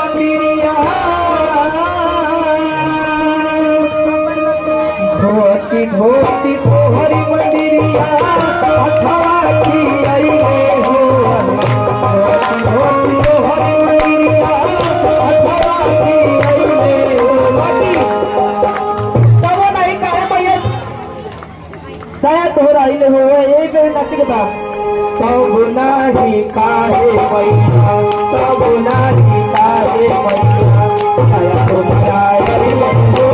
मंदिरिया धोती धोती हरि मंदिरिया अथवाची आई हो धोती धोती हरि मंदिरिया अथवाची आई हो तब नहीं कहे भैया दया तो राहिले हो एक नचिकता तब नाही काहे मैया तब नाही काहे मैया दया तो राहिले हो